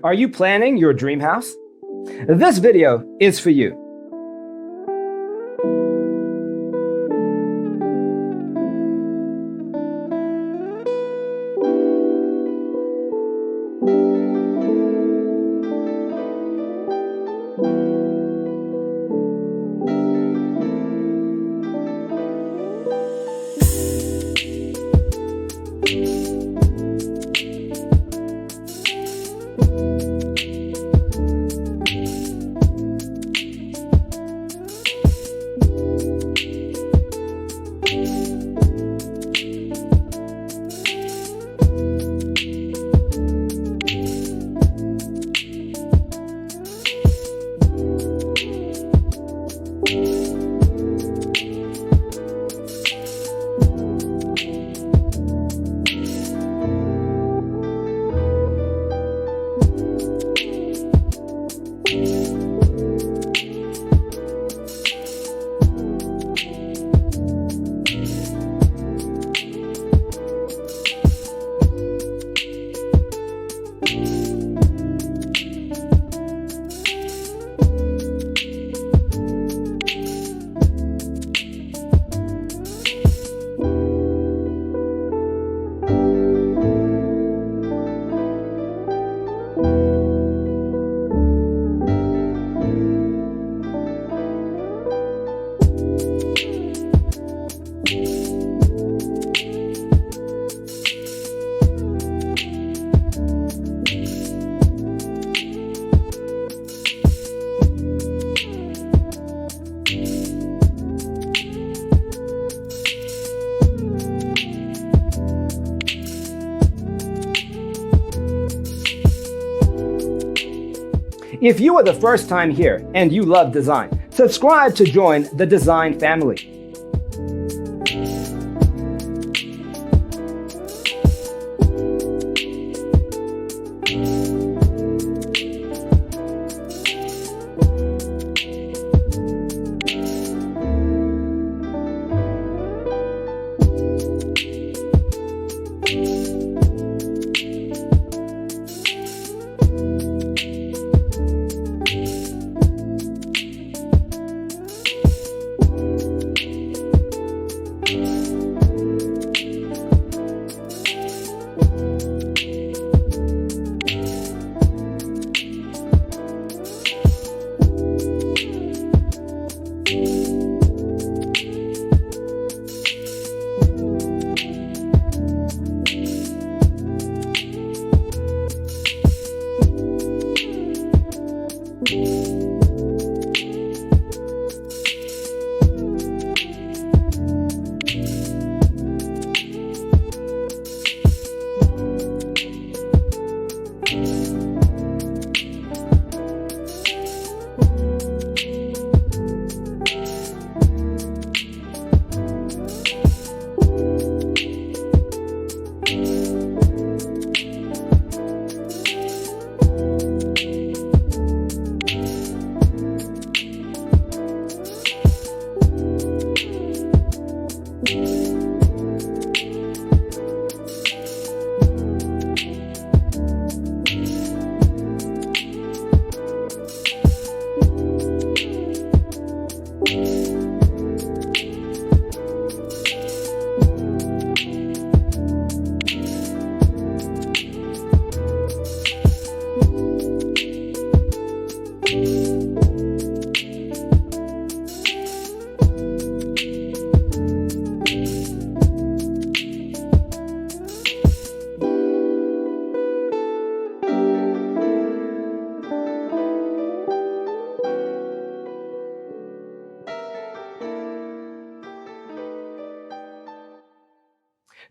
Are you planning your dream house? This video is for you. If you are the first time here and you love design, subscribe to join the design family.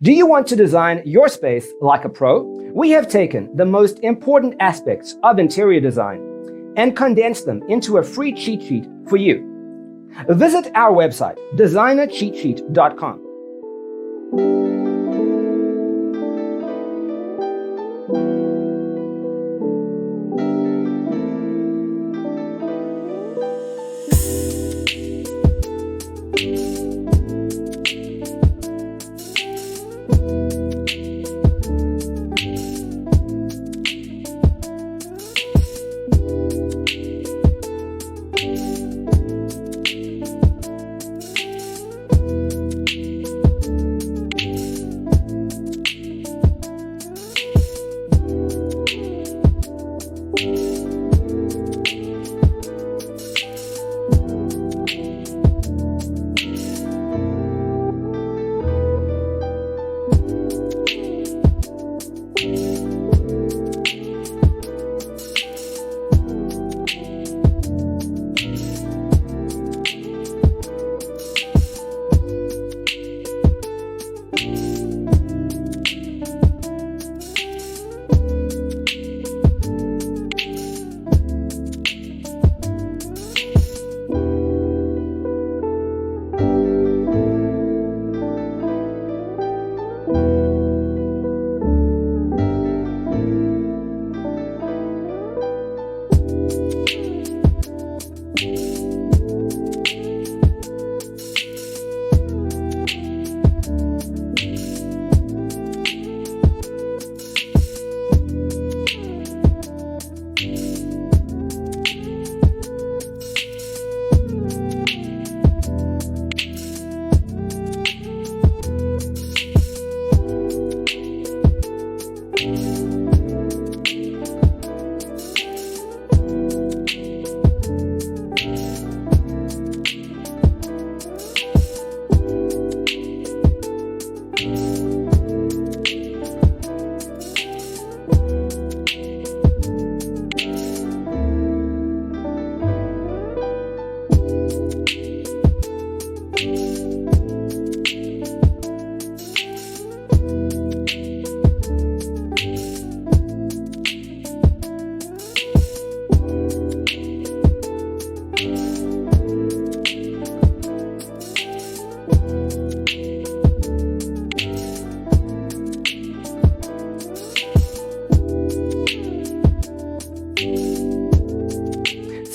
Do you want to design your space like a pro? We have taken the most important aspects of interior design and condensed them into a free cheat sheet for you. Visit our website, designercheatsheet.com.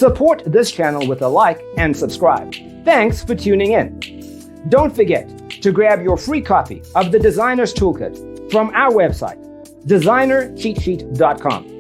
Support this channel with a like and subscribe. Thanks for tuning in. Don't forget to grab your free copy of the Designer's Toolkit from our website, designercheatsheet.com.